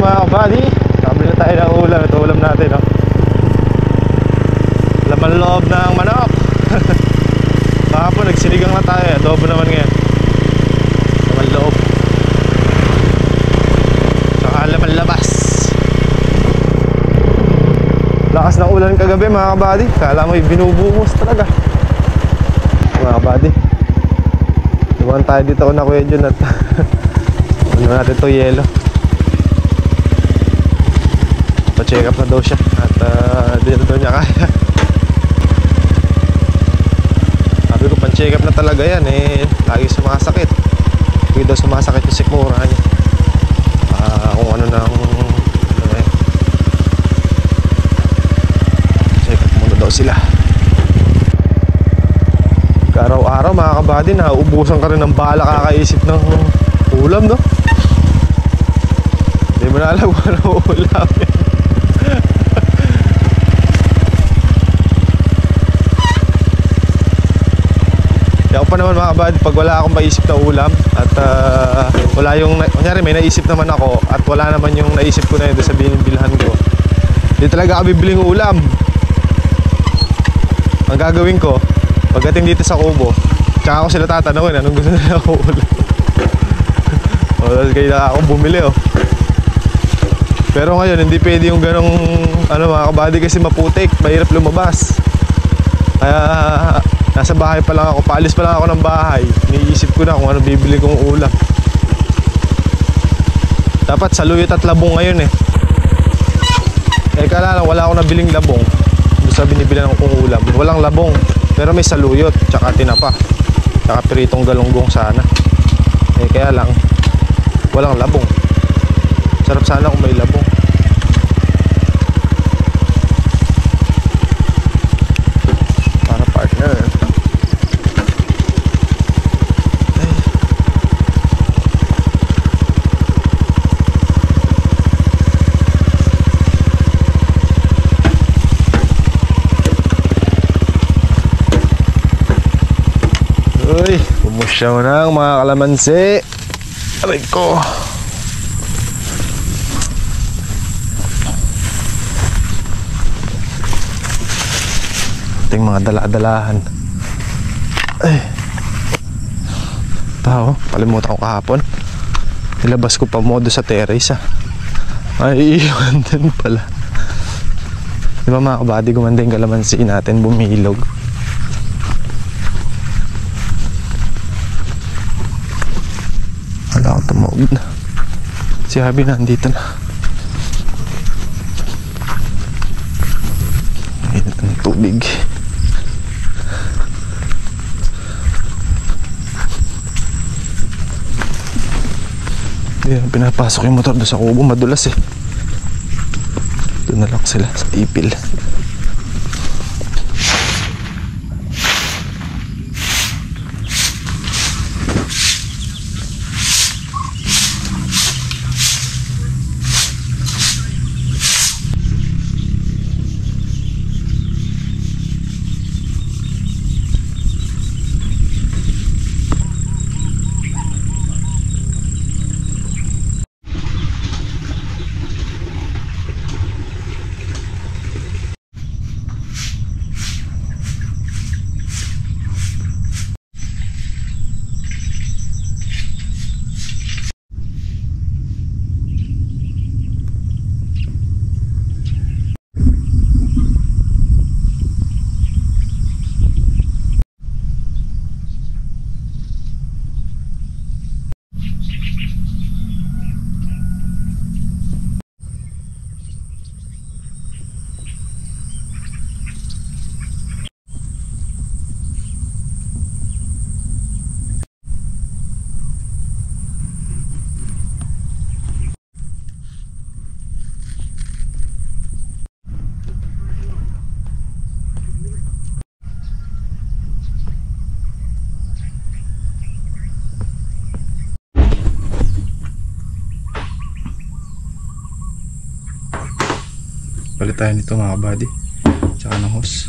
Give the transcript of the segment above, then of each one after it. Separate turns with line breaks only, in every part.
morning mga kabady. Kabili na tayo ng ulam. Ito ulam natin, no? Laman loob ng manok. Baka po nagsinigang na tayo. Adobo naman ngayon. Laman loob. Saka laman labas. Lakas ng ulan kagabi mga kabady. Kala mo binubungos talaga mga kabady. Iwan tayo dito na Kuya Jun at ano natin ito, yelo. Pa-check up na daw siya at dito daw niya kaya. Sabi ko pan-check up na talaga yan eh. Lagi sumasakit. Lagi daw sumasakit yung sikmura niya. Kung ano nang check up muna daw sila. Araw-araw mga kabady, nauubusan ka rin ng bala kakaisip ng ulam, no? Hindi mo na alam kung ano ulam. Kaya ako pa naman mga kabady, pag wala akong maisip na ulam at wala yung, kunyari may naisip naman ako at wala naman yung naisip ko na yun sa binibilhan ko, hindi talaga ako bibiling ulam. Ang gagawin ko pagdating dito sa Kubo, tsaka ako sila tatanungin anong gusto nila ako ulam. O, tapos kaya na akong bumili, oh. Pero ngayon hindi pwede yung ganong ano mga kabady kasi maputik, mahirap lumabas. Kaya nasa bahay pa lang ako, paalis pa lang ako ng bahay, iniisip ko na kung ano bibili kong ulam. Dapat saluyot at labong ngayon eh. Kala lang wala akong nabiling labong doon sa binibilan kong ulam. Walang labong pero may saluyot, tsaka tinapa, tsaka piritong galunggong sana. Kaya lang walang labong. Sarap sana kung may labong. Para partner. Uy, pumusyaw na ang mga kalamansi. Aray ko. Ating mga dala-dalahan. Ay. Tao, palimutan ko kahapon. Nilabas ko pa modo sa terrace, ah. Ay, iwan din pala. Di ba mga kabady, gumanda yung kalamansi natin, bumilog. Wala akong tumawag na. Si Habi nandito na. Init ng tubig. Ayan, pinapasok yung motor doon sa Kubo. Madulas eh. Doon na lang sila sa ipil. Palit tayo nito mga buddy, tsaka ng hose.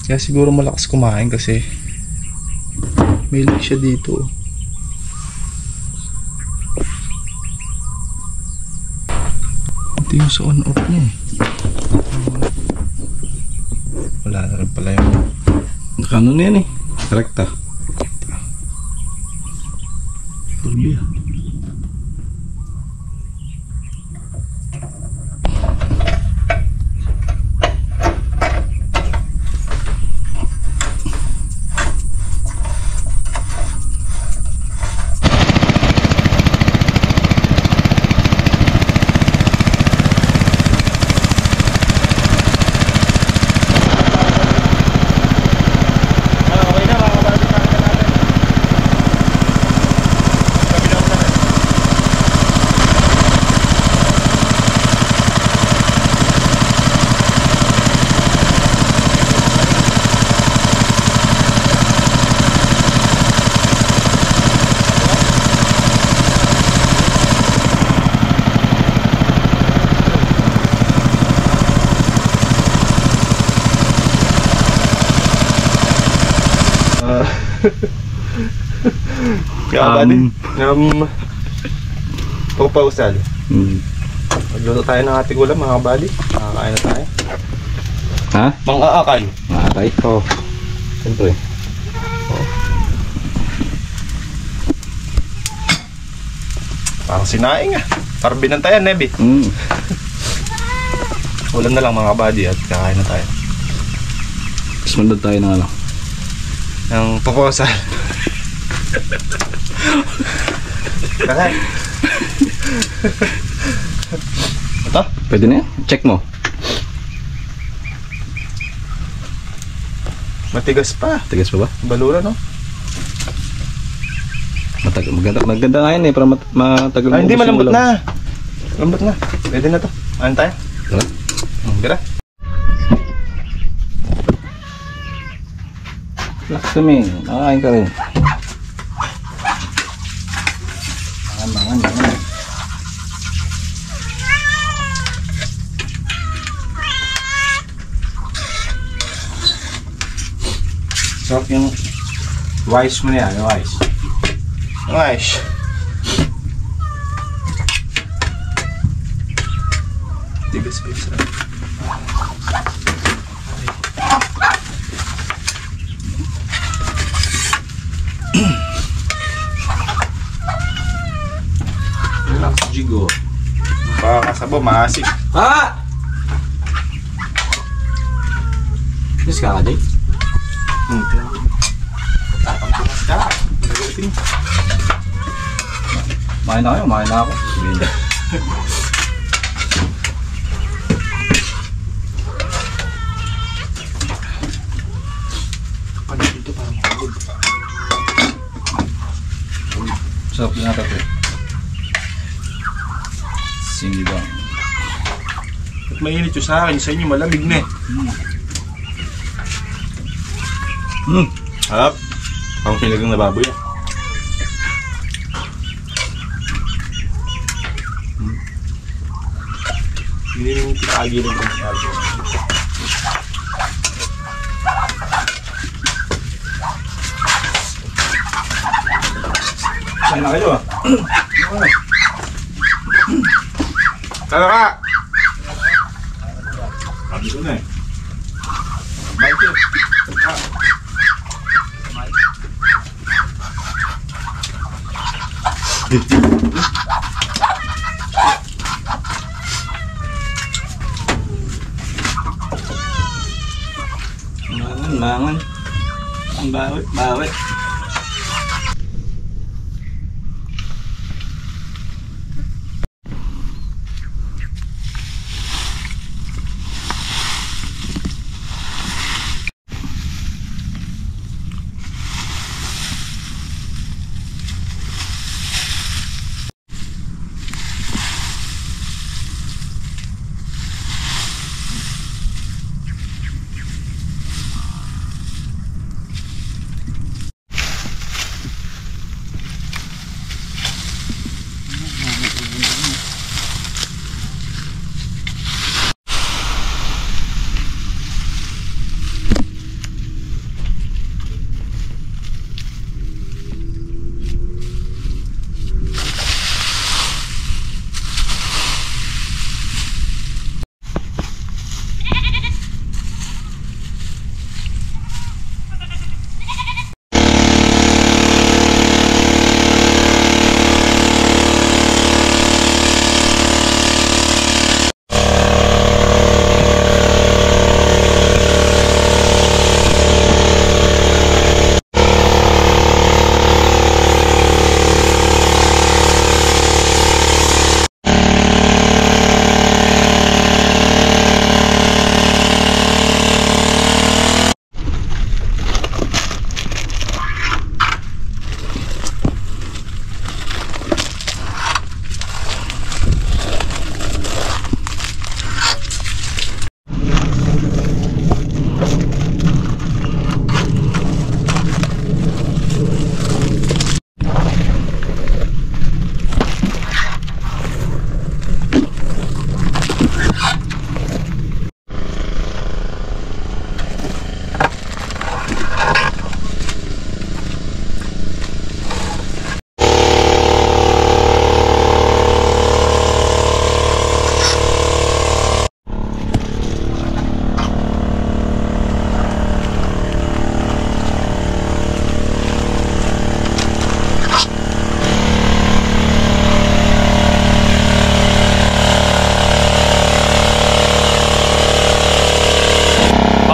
Kaya siguro malakas kumain kasi may leak siya dito. Ito yung sa on-off niya eh. Wala na rin pala yung...
Nakano na yan eh. Rekta. Turbi ah.
Kaya buddy, pausal. Magluto tayo ng ating ulam mga buddy. Makakain na tayo.
Ha?
Mang-aakan.
Nakakay ko. Siyempre.
Parang sinaing ah. Parang binantayan, Nebi. Ulam na lang mga buddy at kakain na tayo.
Sumunod tayo ng ano?
Ng proposal. Kakain. Ito?
Pwede na yan? Check mo.
Matigas pa.
Tigas pa ba?
Balura no?
Maganda nga yan eh. Para matagal mo.
Hindi malambot na. Lambot na. Pwede na to. Ano tayo?
Tara.
Tara.
Relax kami. Nakakain ka rin. Mangan. Sarap yung wise mo na yan. Wise.
Nice. Tigas pa isa.
Relax, Jigo.
Pakakasabo, maasig.
Ha? Yes ka, Jay?
Tatangkinas ka. Gagating.
Main na kayo, main na ako.
Kapag dito parang makagod.
Sarap din natin ito. Sinigang.
At mainit yung sa akin, sa inyo malamig na eh. Harap. Pang pinigang na baboy ah. Hindi yung pinakagilid ng baboy.
Saan na kayo ah?
Tara ka!
Sabi ko na eh.
Bye you.
Mangan. Ang bawit.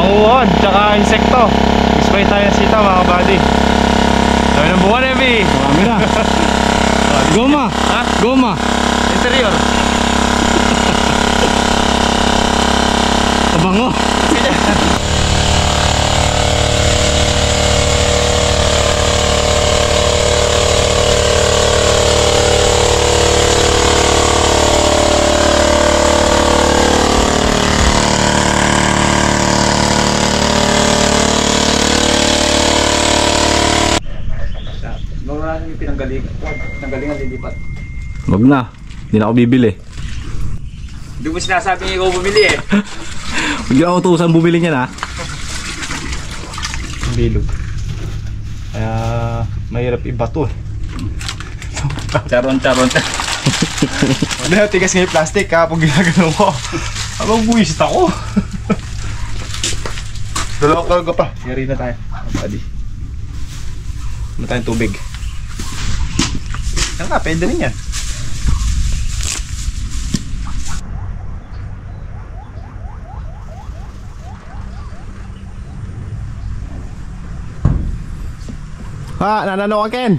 Panguhod, tsaka insekto. Spray tayo ng sitaw mga kabady. Dami ng buwan, Ebi.
Marami na. Goma.
Ha?
Goma.
Interior.
Kabango.
Nung yung pinanggalingan lilipat.
Wag na. Hindi na ako bibili.
Hindi mo sinasabing ikaw bumili eh.
Huwag yung ako utusan bumili niya na.
Bilog. Kaya mahirap iba to eh.
Charon.
Ano, tigas nga yung plastic kapag ginagano ko. Abang buwisit ako. Dalawang karga pa. Yari na tayo. Buddy. Ano tayong tubig? Yan nga, pwede rin yan. Ha, nanano ka, Ken?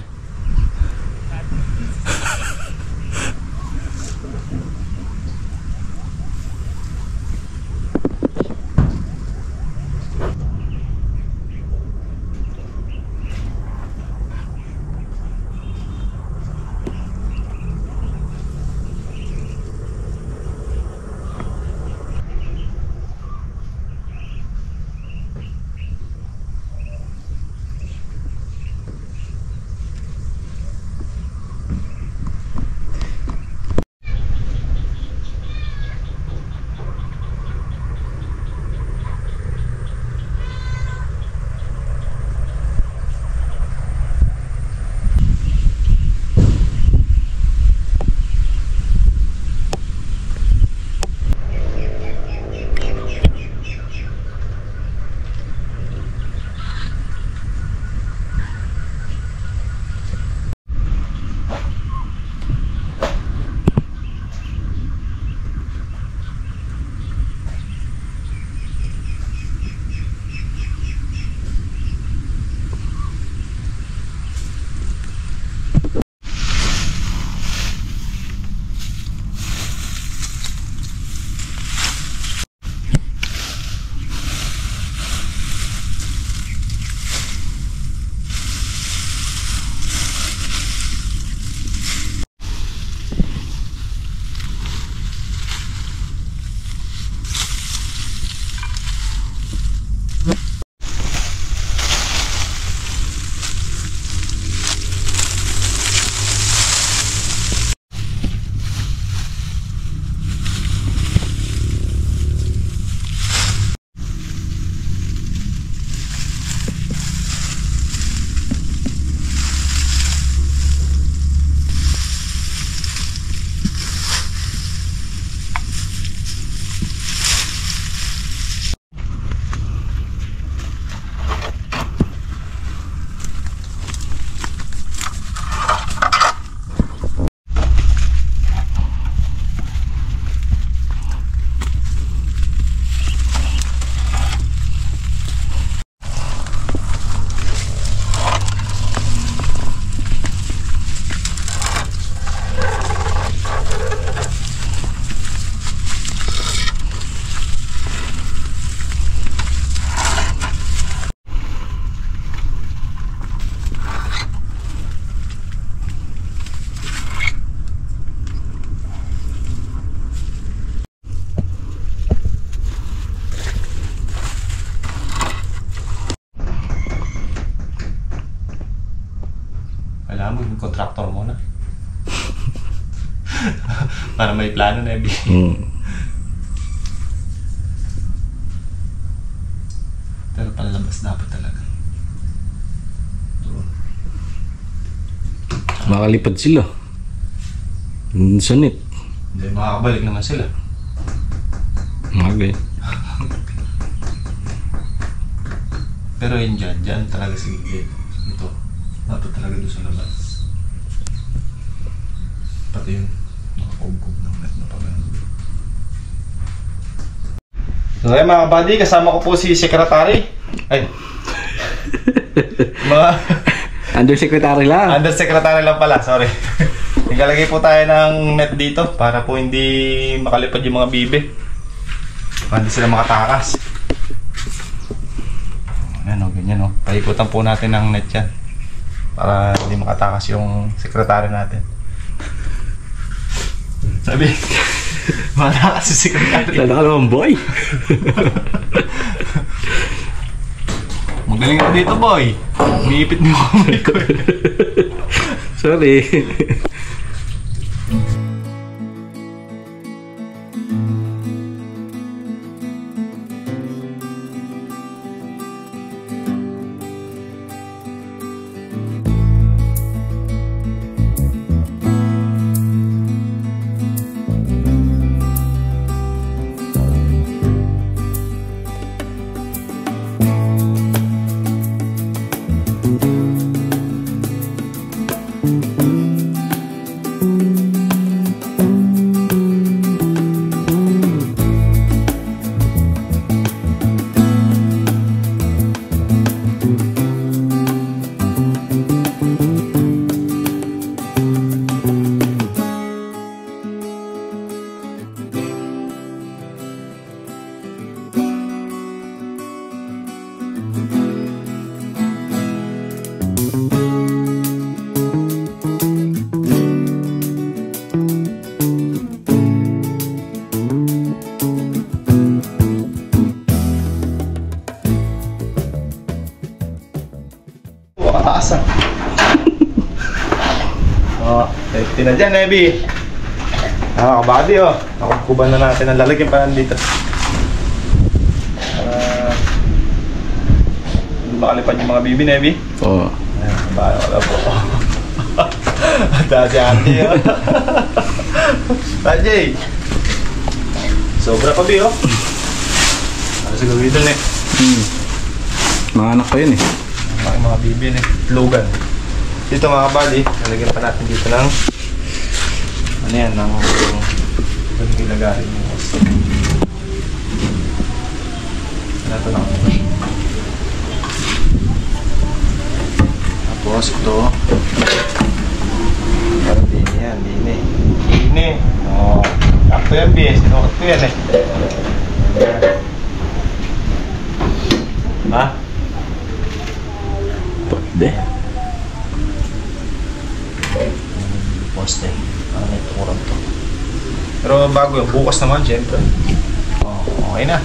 Kailangan mo yung contractor muna. Para may plano na ibig. Pero palabas dapat talaga.
Makalipad sila. Sunit.
Hindi, makakabalik naman sila.
Okay.
Pero yun dyan talaga sa gilid. Ito, dapat talaga doon sa labas. Pati yung nakakubkob ng net na pagano.
So ayun mga buddy, kasama ko po si Secretary. Ay. Mga
Undersecretary lang.
Undersecretary lang pala, sorry. Naglalagay po tayo ng net dito para po hindi makalipad yung mga bibe. Para hindi sila makatakas. Ayan o, ganyan o. Paikutan po natin ng net yan. Para hindi makatakas yung sekretary natin. Sabi, makatakas yung sekretary.
Lala ka naman, boy.
Magaling ako dito, boy. Umiipit mo yung kamay ko.
Sorry.
Wakataas ah. Oh, safety na dyan, Ebi. Kabady oh. Nakukuban na natin ang lalagyan pa nandito. Para hindi makalipad yung mga bibi, Ebi.
Oo.
Ayan, kabado ko lang po. Dati ate oh. Tajay. Sobra pa, Bi oh. Ano sa gawin doon eh.
Mga anak pa yun eh.
Mga bibi eh. Logan. Dito mga buddy, nalagyan pa natin dito ng ano yan, ng ganun ilagahin mo. Ano ito lang. Tapos ito. Parang dini yan, dini. Dini. Oo. Sakto yan, B. Sinukat ko yan eh. Ha?
Pwede.
Poste. Ano may tukurang to. Pero bago yung bukas naman, syempre. Oh, okay na.